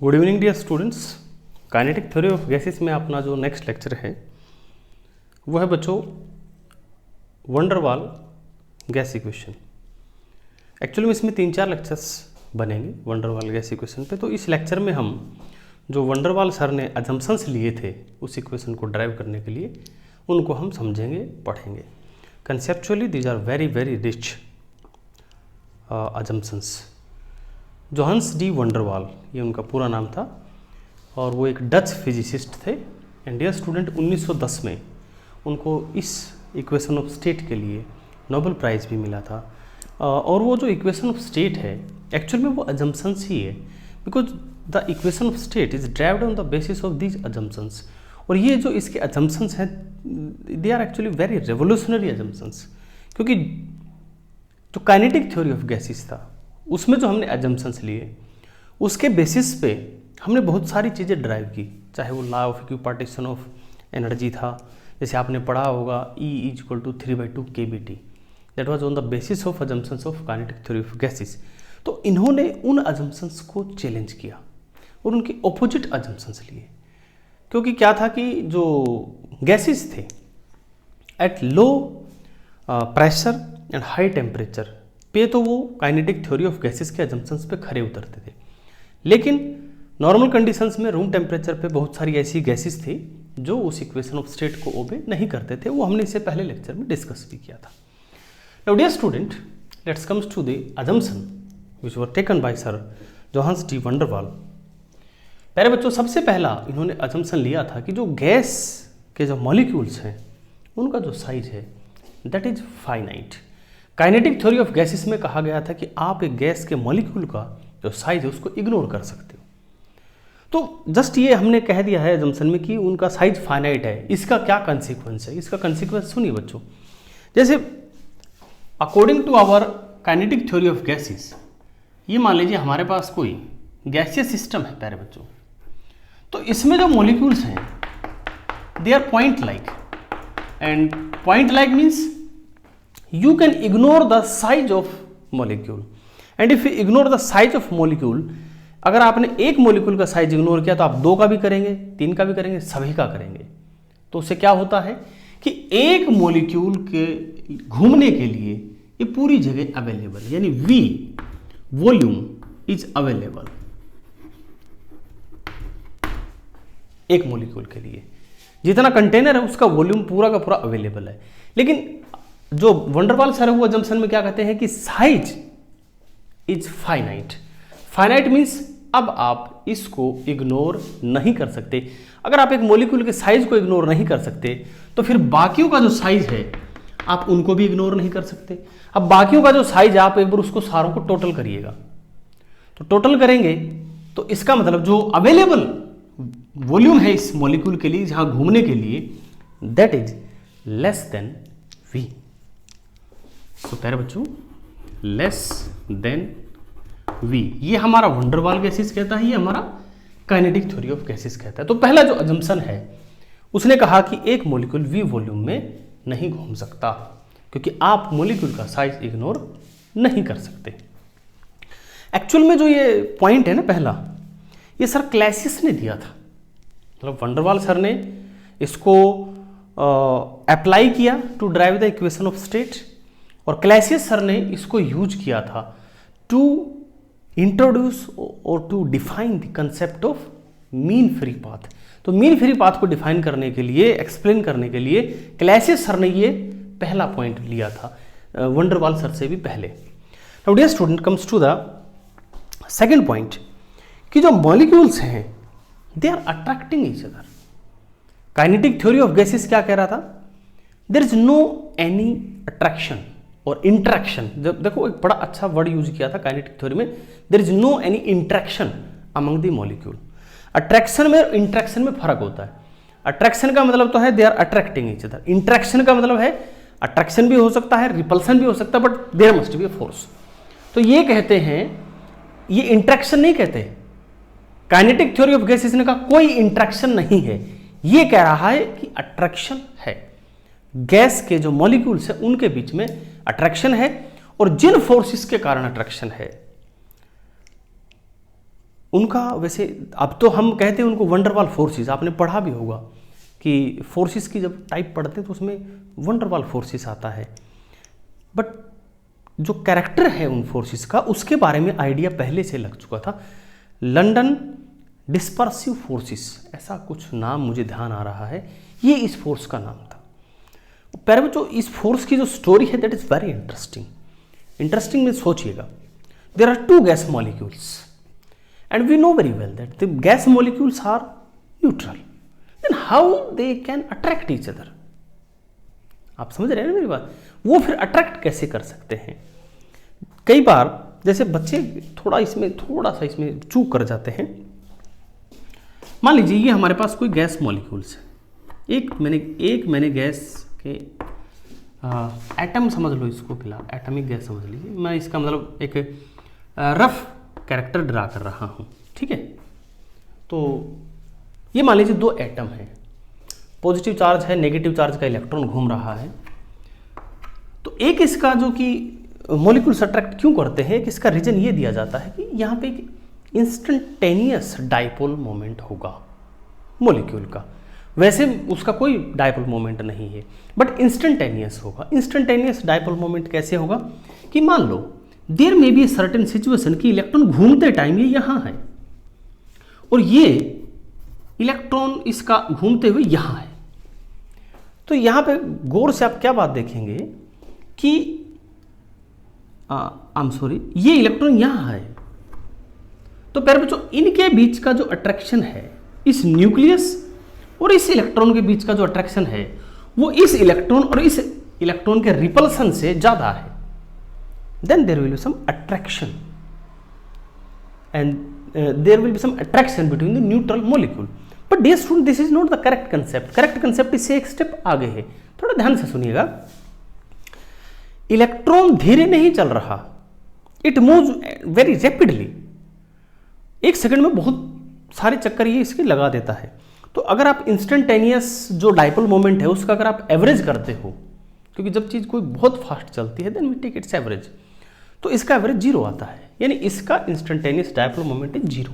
Good evening dear students. Kinetic theory of gases में अपना जो नेक्स्ट लेक्चर है वो है बच्चों वंडर वाल गैस इक्वेशन। एक्चुअली में इसमें 3-4 लेक्चर्स बनेंगे वंडर वाल गैस इक्वेशन पे। तो इस लेक्चर में हम जो वंडर वाल सर ने अजम्पशंस लिए थे उस इक्वेशन को ड्राइव करने के लिए उनको हम समझेंगे, पढ़ेंगे। Conceptually these are very very rich assumptions. Johannes D van der Waals ये उनका पूरा नाम था और वो एक डच फिजिसिस्ट थे। एंड डियर स्टूडेंट 1910 में उनको इस इक्वेशन ऑफ स्टेट के लिए नोबेल प्राइज़ भी मिला था। और वो जो इक्वेशन ऑफ स्टेट है एक्चुअल में वो अजम्पशंस ही है, because the equation of state is derived on the basis of these assumptions. और ये जो इसके अजम्पशंस हैं they are actually very revolutionary assumptions, क्योंकि जो काइनेटिक थ्योरी ऑफ गैसेस था उसमें जो हमने अजम्पशंस लिए उसके बेसिस पे हमने बहुत सारी चीज़ें ड्राइव की। चाहे वो law of equipartition of energy था, जैसे आपने पढ़ा होगा E = 3/2 kBT, that was on the basis of assumptions of kinetic theory of gases. तो इन्होंने उन अजम्पशंस को चैलेंज किया और उनके ऑपोजिट अजम्पशंस लिए, क्योंकि क्या था कि जो गैसेस थे at low pressure and high temperature पे तो वो काइनेटिक थ्योरी ऑफ गैसेस के अजम्पशंस पे खरे उतरते थे, लेकिन नॉर्मल कंडीशंस में रूम टेम्परेचर पे बहुत सारी ऐसी गैसेस थी जो उस इक्वेशन ऑफ स्टेट को ओबे नहीं करते थे। वो हमने इससे पहले लेक्चर में डिस्कस भी किया था। Now dear student, let's comes to the assumption which were taken by sir Johannes D van der Waals. प्यारे बच्चों, सबसे पहला इन्होंने अजम्पशन लिया था कि जो गैस के जो मॉलिक्यूल्स हैं उनका जो साइज है that is finite. Kinetic theory of gases में कहा गया था कि आप एक गैस के मॉलिक्यूल का जो साइज है उसको इग्नोर कर सकते हो। तो जस्ट ये हमने कह दिया है अजम्पशन में कि उनका साइज फाइनाइट है। इसका क्या कंसीक्वेंस है? इसका कंसीक्वेंस सुनिए बच्चों। जैसे according to our kinetic theory of gases, ये मान लीजिए हमारे पास कोई गैसियस सिस्टम है प्यारे बच्चों, तो इसमें जो मॉलिक्यूल्स हैं they are point like, and point like means you can ignore the size of molecule, and if you ignore the size of molecule, अगर आपने एक मॉलिक्यूल का साइज इग्नोर किया तो आप 2 का भी करेंगे, 3 का भी करेंगे, सभी का करेंगे। तो उससे क्या होता है कि एक मॉलिक्यूल के घूमने के लिए ये पूरी जगह अवेलेबल, यानी V वॉल्यूम इज अवेलेबल एक मॉलिक्यूल के लिए। जितना कंटेनर है उसका वॉल्यूम पूरा का पूरा अवेलेबल है। लेकिन जो वंडर वाल सर है वो अजम्पशन में क्या कहते हैं कि size is finite. Finite means अब आप इसको इग्नोर नहीं कर सकते। अगर आप एक मॉलिक्यूल के साइज को इग्नोर नहीं कर सकते तो फिर बाकियों का जो साइज है आप उनको भी इग्नोर नहीं कर सकते। अब बाकियों का जो साइज है आप एक बार उसको सारों को टोटल करिएगा, तो टोटल करेंगे तो इसका मतलब जो अवेलेबल वॉल्यूम है इस मॉलिक्यूल के लिए जहां घूमने के लिए that is less than V। तो प्यारे बच्चों लेस देन V, ये हमारा वंडर वाल गैसेस कहता है, ये हमारा काइनेटिक थ्योरी ऑफ गैसेस कहता है। तो पहला जो अजम्पशन है उसने कहा कि एक मॉलिक्यूल V वॉल्यूम में नहीं घूम सकता, क्योंकि आप मॉलिक्यूल का साइज इग्नोर नहीं कर सकते। एक्चुअल में जो ये पॉइंट है ना पहला, ये सर क्लैसियस ने दिया था। मतलब वंडर वाल सर ने इसको अप्लाई किया to derive the equation of state, और क्लैसियस सर ने इसको यूज किया था टू इंट्रोड्यूस और to define the concept of mean free path. तो मीन फ्री पाथ को डिफाइन करने के लिए, एक्सप्लेन करने के लिए क्लैसियस सर ने ये पहला पॉइंट लिया था वंडर वाल सर से भी पहले। Now dear student, comes to the second point कि जो मॉलिक्यूल्स हैं they are attracting each other. Kinetic theory of gases क्या कह रहा था? There is no any attraction और इंट्रैक्शन। जब देखो एक बड़ा अच्छा वर्ड यूज किया था काइनेटिक थ्योरी में, there is no any interaction among the molecule. Attraction में और इंट्रैक्शन में फर्क होता है। अट्रैक्शन का मतलब तो है they are attracting each other. Interaction का मतलब है अट्रैक्शन भी हो सकता है, रिपल्सन भी हो सकता है, but there must be a force. तो ये कहते हैं, ये इंट्रैक्शन नहीं कहते। काइनेटिक थ्योरी ऑफ गैसेस ने कहा कोई इंट्रैक्शन नहीं है, ये कह रहा है कि अट्रैक्शन है। गैस के जो मॉलिक्यूल्स हैं उनके बीच में अट्रैक्शन है, और जिन फोर्सेस के कारण अट्रैक्शन है उनका वैसे अब तो हम कहते हैं उनको वंडरवाल फोर्सेस, आपने पढ़ा भी होगा कि फोर्सेस की जब टाइप पढ़ते हैं तो उसमें वंडरवाल फोर्सेस आता है, बट जो कैरेक्टर है उन फोर्सेस का उसके बारे में आइडिया पहले से लग चुका था। लंदन डिस्पर्सिव फोर्सेस, ऐसा कुछ नाम मुझे ध्यान आ रहा है, ये इस फोर्स का नाम था। प्यारे बच्चों, इस फोर्स की जो स्टोरी है दैट इज वेरी इंटरेस्टिंग में सोचिएगा, there are two gas molecules and we know very well that the gas molecules are neutral, then how they can attract each other. आप समझ रहे हैं ना मेरी बात? वो फिर अट्रैक्ट कैसे कर सकते हैं? कई बार जैसे बच्चे थोड़ा सा इसमें चूक कर जाते हैं। मान लीजिए ये हमारे पास कोई गैस मॉलिक्यूल्स है, एक मैंने गैस के एटम समझ लो इसको, फिलहाल एटॉमिक गैस समझ लीजिए, मैं इसका मतलब एक रफ कैरेक्टर ड्रा कर रहा हूँ, ठीक है। तो ये मान लीजिए दो एटम है, पॉजिटिव चार्ज है, नेगेटिव चार्ज का इलेक्ट्रॉन घूम रहा है। तो एक इसका जो कि मॉलिक्यूल्स अट्रैक्ट क्यों करते हैं, कि इसका रीजन ये दिया जाता है कि यहाँ पे एक इंस्टेंटेनियस डाइपोल मोमेंट होगा मॉलिक्यूल का। वैसे उसका कोई डाइपोल मोमेंट नहीं है, बट इंस्टेंटेनियस होगा। इंस्टेंटेनियस डाइपोल मोमेंट कैसे होगा कि मान लो देयर में बी सर्टेन सिचुएशन कि इलेक्ट्रॉन घूमते टाइम ये यहाँ है और ये इलेक्ट्रॉन इसका घूमते हुए यहाँ है। तो यहाँ पे गौर से आप क्या बात देखेंगे कि ये इलेक्ट्रॉन यहाँ है। तो प्यारे बच्चों, इनके बीच का जो अट्रैक्शन है, इस न्यूक्लियस और इस इलेक्ट्रॉन के बीच का जो अट्रैक्शन है, वो इस इलेक्ट्रॉन और इस इलेक्ट्रॉन के रिपल्सन से ज्यादा है। Then there will be some attraction and there will be some attraction between the neutral molecule. But dear student, this is not the correct concept. Correct concept इससे एक स्टेप आगे है, थोड़ा ध्यान से सुनिएगा। इलेक्ट्रॉन धीरे नहीं चल रहा, इट मूव्स वेरी रैपिडली। एक सेकंड में बहुत सारे चक्कर ये इसके लगा देता है। तो अगर आप इंस्टेंटेनियस जो डाइपोल मोमेंट है उसका अगर आप एवरेज करते हो, क्योंकि जब चीज कोई बहुत फास्ट चलती है then we take its average, तो इसका एवरेज 0 आता है, यानी इसका इंस्टेंटेनियस डाइपोल मोमेंट इज 0,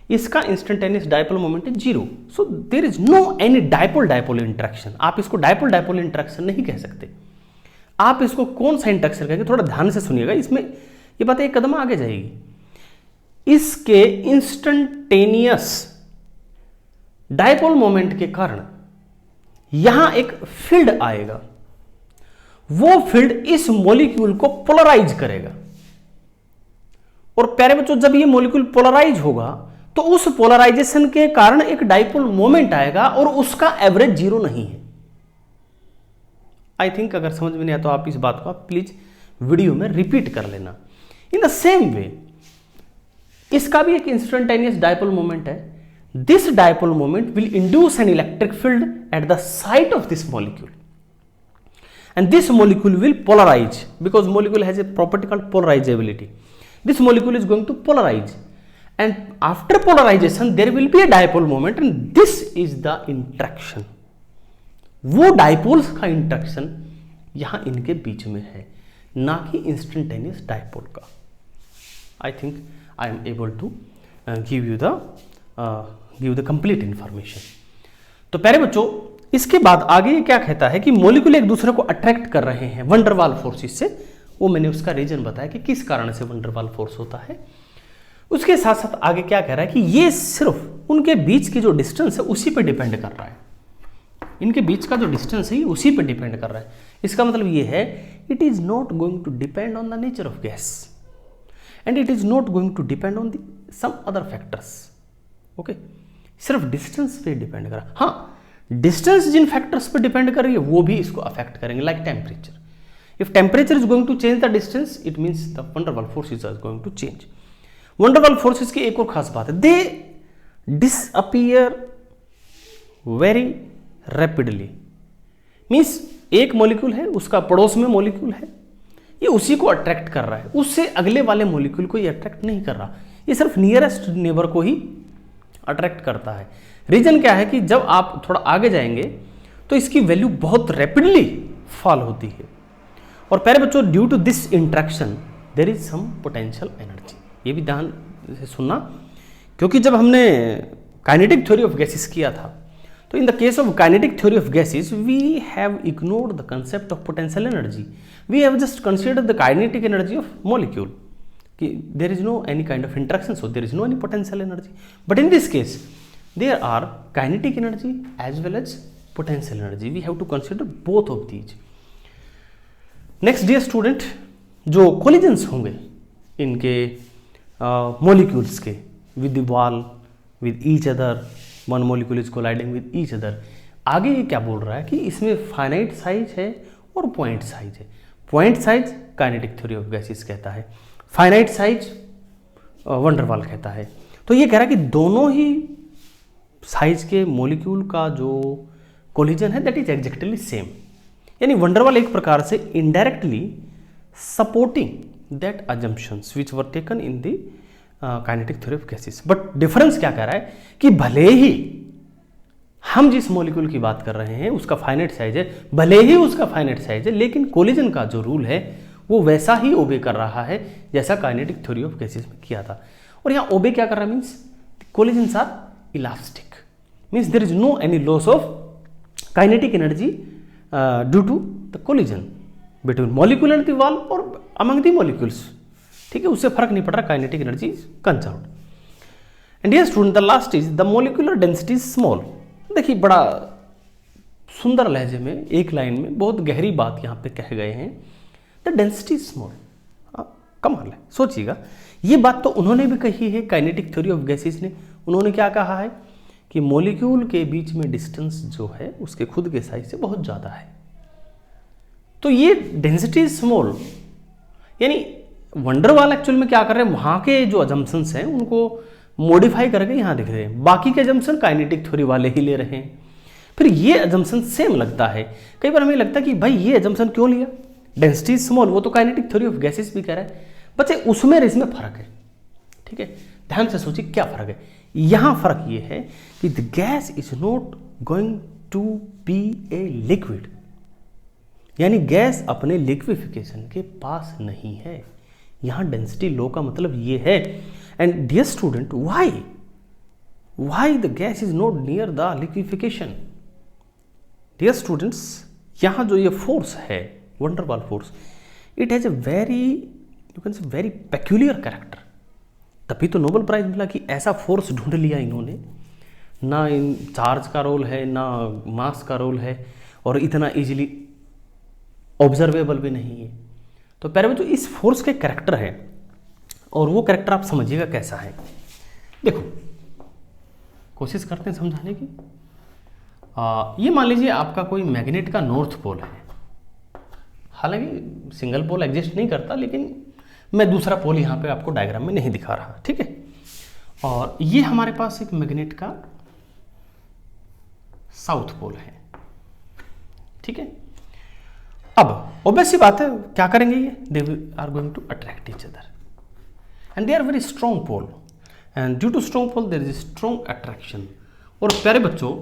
इसका instantaneous dipole moment is 0। So there is no any dipole interaction. आप इसको डाइपोल इंटरेक्शन नहीं कह सकते। आप इसको कौन सा इंटरेक्शन कहेंगे? थोड़ा ध्यान से सुनिएगा, इसमें ये बात एक कदम आगे जाएगी। इसके इंस्टेंटेनियस डाइपोल मोमेंट के कारण यहां एक फील्ड आएगा, वो फील्ड इस मॉलिक्यूल को पोलराइज करेगा। और प्यारे बच्चों, जब ये मॉलिक्यूल पोलराइज होगा तो उस पोलराइजेशन के कारण एक डाइपोल मोमेंट आएगा और उसका एवरेज 0 नहीं है। आई थिंक अगर समझ में नहीं आया तो आप इस बात को आप प्लीज वीडियो में रिपीट कर लेना। इन द सेम वे इसका भी एक इंस्टेंटेनियस डाइपोल मोमेंट है। This dipole moment will induce an electric field at the site of this molecule and this molecule will polarize because molecule has a property called polarizability. This molecule is going to polarize and after polarization there will be a dipole moment and this is the interaction. वो dipoles का interaction यहां इनके बीच में है, ना कि instantaneous dipole का। I think I am able to give the complete information. तो प्यारे बच्चों, इसके बाद आगे ये क्या कहता है कि मॉलिक्यूल एक दूसरे को अट्रैक्ट कर रहे हैं वंडरवाल फोर्सेस से। वो मैंने उसका रीजन बताया कि किस कारण से वंडरवाल फोर्स होता है। उसके साथ साथ आगे क्या कह रहा है कि ये सिर्फ उनके बीच की जो डिस्टेंस है उसी पे डिपेंड कर रहा है। इनके बीच का जो डिस्टेंस है उसी पे डिपेंड कर रहा है। इसका मतलब ये है it is not going to depend on the nature of gas and it is not going to depend on some other factors. Okay, सिर्फ डिस्टेंस पे डिपेंड कर रहा है। हाँ, डिस्टेंस जिन फैक्टर्स पे डिपेंड कर रही है वो भी इसको अफेक्ट करेंगे, like temperature. If temperature is going to change the distance it means the van der Waals forces are going to change. Van der Waals forces की एक और खास बात है, दे डिसअपीयर वेरी रैपिडली। मींस एक मॉलिक्यूल है, उसका पड़ोस में मॉलिक्यूल है, ये उसी को अट्रैक्ट कर रहा है, उससे अगले वाले मॉलिक्यूल को ये अट्रैक्ट नहीं कर रहा, ये सिर्फ नियरेस्ट नेबर को ही अट्रैक्ट करता है। रीजन क्या है कि जब आप थोड़ा आगे जाएंगे तो इसकी वैल्यू बहुत रैपिडली फॉल होती है। और प्यारे बच्चों, due to this interaction there is some potential energy. ये भी ध्यान से सुनना क्योंकि जब हमने काइनेटिक थ्योरी ऑफ गैसेस किया था, तो in the case of kinetic theory of gases we have ignored the concept of potential energy, we have just considered the kinetic energy of molecule, कि there is no any kind of interaction, so there is no any potential energy. But in this case there are kinetic energy as well as potential energy, we have to consider both of these. Next dear student, जो collisions होंगे इनके molecules के with the wall with each other, one molecule is colliding with each other. आगे ये क्या बोल रहा है कि इसमें फाइनाइट साइज है और पॉइंट साइज है. Point size kinetic theory of gases कहता है, फाइनाइट साइज वंडर वाल कहता है. तो ये कह रहा है कि दोनों ही साइज के मॉलिक्यूल का जो कोलिजन है दैट इज एग्जैक्टली सेम. यानी वंडर वाल एक प्रकार से indirectly supporting that assumptions which were taken in the kinetic theory of gases. But difference क्या कह रहा है कि भले ही हम जिस मॉलिक्यूल की बात कर रहे हैं उसका फाइनाइट साइज है, भले ही उसका फाइनाइट साइज है, लेकिन कोलिजन का जो रूल है वो वैसा ही ओबे कर रहा है जैसा काइनेटिक थ्योरी ऑफ गैसेस में किया था. और यहाँ ओबे क्या कर रहा है, means collisions are elastic, means there is no any loss of kinetic energy due to the collision between molecule and the wall और अमंग द मॉलिक्यूल्स. ठीक है, उससे फर्क नहीं पड़ रहा, kinetic energy is conserved. And dear student, the last is the molecular density is small. देखिए बड़ा सुंदर लहजे में एक लाइन में बहुत गहरी बात यहाँ पे कह गए हैं, द डेंसिटी इज स्मॉल. कमाल है, सोचिएगा ये बात तो उन्होंने भी कही है काइनेटिक थ्योरी ऑफ गैसेस ने. उन्होंने क्या कहा है कि मॉलिक्यूल के बीच में डिस्टेंस जो है उसके खुद के साइज से बहुत ज़्यादा है. तो ये डेंसिटी इज स्मॉल, यानी वंडर वाल एक्चुअल में क्या कर रहे हैं, वहाँ के जो अजम्पशंस हैं उनको मॉडिफाई करके यहाँ दिख रहे हैं, बाकी के अजम्पशन काइनेटिक थ्योरी वाले ही ले रहे हैं. फिर ये अजम्पशन सेम लगता है, कई बार हमें लगता है कि भाई ये अजम्पशन क्यों लिया, डेंसिटी इज स्मॉल, वो तो काइनेटिक थ्योरी ऑफ गैसेस भी कह रहा है. बच्चे उसमें इसमें फर्क है. ठीक है, ध्यान से सोचिए क्या फर्क है. यहाँ फर्क ये है कि the gas is not going to be a liquid, यानी गैस अपने लिक्विफिकेशन के पास नहीं है. यहाँ डेंसिटी लो का मतलब ये है. And dear student, why the gas is not near the liquefaction. Dear students, यहाँ जो ये फोर्स है van der Waals force, it has a very you can say very peculiar character. तभी तो नोबेल प्राइज मिला कि ऐसा फोर्स ढूंढ लिया इन्होंने, ना इन चार्ज का रोल है ना मास का रोल है और इतना इजीली ऑब्जर्वेबल भी नहीं है. तो प्यारे बच्चों, इस फोर्स के कैरेक्टर है और वो कैरेक्टर आप समझिएगा कैसा है. देखो, कोशिश करते हैं समझाने की. ये मान लीजिए आपका कोई मैग्नेट का नॉर्थ पोल है, हालांकि सिंगल पोल एग्जिस्ट नहीं करता, लेकिन मैं दूसरा पोल यहाँ पे आपको डायग्राम में नहीं दिखा रहा. ठीक है, और ये हमारे पास एक मैग्नेट का साउथ पोल है. ठीक है, अब ऑब्वियस सी बात है क्या करेंगे ये, they are going to attract each other and they are very strong pole and due to strong pole there is strong attraction. और प्यारे बच्चों,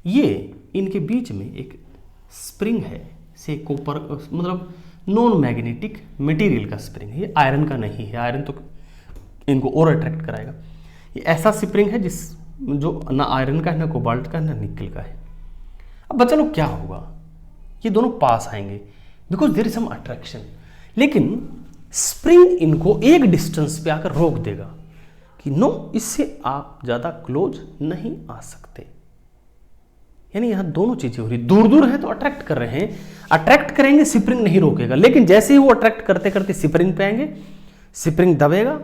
ये इनके बीच में एक स्प्रिंग है, से कॉपर मतलब नॉन मैग्नेटिक मटेरियल का स्प्रिंग है, ये आयरन का नहीं है. आयरन तो इनको और अट्रैक्ट कराएगा. ये ऐसा स्प्रिंग है जिस जो ना आयरन का है, ना कोबाल्ट का है, ना निकल का है. अब बच्चा लोग क्या होगा, ये दोनों पास आएंगे because there is some attraction, लेकिन स्प्रिंग इनको एक डिस्टेंस पे आकर रोक देगा कि नो, इससे आप ज़्यादा क्लोज नहीं आ सकते. यानी यहाँ दोनों चीजें हो रही, दूर दूर है तो अट्रैक्ट कर रहे हैं, अट्रैक्ट करेंगे, स्प्रिंग नहीं रोकेगा, लेकिन जैसे ही वो अट्रैक्ट करते करते स्प्रिंग पे आएंगे, स्प्रिंग दबेगा,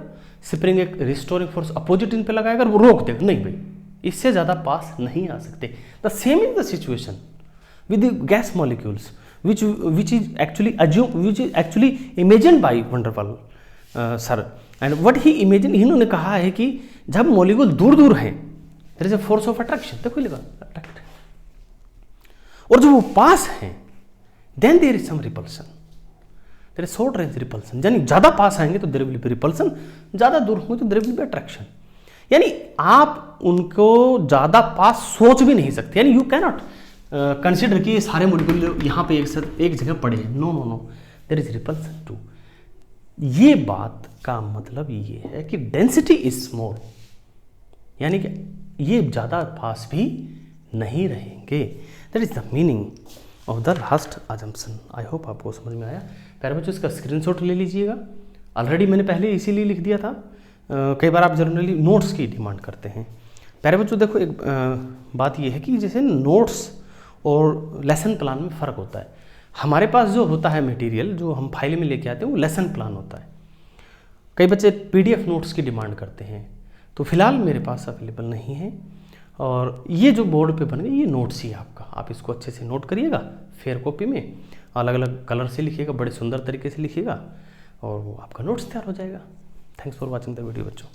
स्प्रिंग एक रिस्टोरिंग फोर्स अपोजिट इन पे लगाएगा, वो रोक देगा, नहीं भाई इससे ज़्यादा पास नहीं आ सकते. The same is the situation with the gas molecules which is actually imagined by van der Waals sir. And what he imagine, इन्होंने कहा है कि जब मॉलिक्यूल दूर दूर हैं there is a force of attraction. देखो लिखा अट्रैक्ट, और जब वो पास हैं then there is some repulsion, there is short range repulsion. यानी ज़्यादा पास आएंगे तो देयर विल बी रिपल्सन, ज़्यादा दूर होंगे तो देयर विल बी अट्रैक्शन. यानी आप उनको ज़्यादा पास सोच भी नहीं सकते. यानी यू कैनॉट कंसिडर कि ये सारे मॉलिक्यूल यहाँ पे एक जगह पड़े हैं. No no no, there is repulsion too. ये बात का मतलब ये है कि डेंसिटी इज स्मॉल, यानी कि ये ज़्यादा पास भी नहीं रहेंगे। That is the meaning of the last assumption. I hope आपको समझ में आया। प्यारे बच्चों, इसका स्क्रीनशॉट ले लीजिएगा। ऑलरेडी मैंने पहले इसीलिए लिख दिया था, कई बार आप जनरली नोट्स की डिमांड करते हैं। प्यारे बच्चों देखो, एक बात यह है कि जैसे नोट्स और लेसन प्लान में फ़र्क होता है। हमारे पास जो होता है मटेरियल, जो हम फाइल में लेके आते हैं, वो लेसन प्लान होता है। कई बच्चे पीडीएफ नोट्स की डिमांड करते हैं, तो फिलहाल मेरे पास अवेलेबल नहीं है। और ये जो बोर्ड पे बन गए, ये नोट्स ही आपका, आप इसको अच्छे से नोट करिएगा। फेयर कॉपी में अलग अलग कलर से लिखिएगा, बड़े सुंदर तरीके से लिखिएगा, और वो आपका नोट्स तैयार हो जाएगा। Thanks for watching the video बच्चों।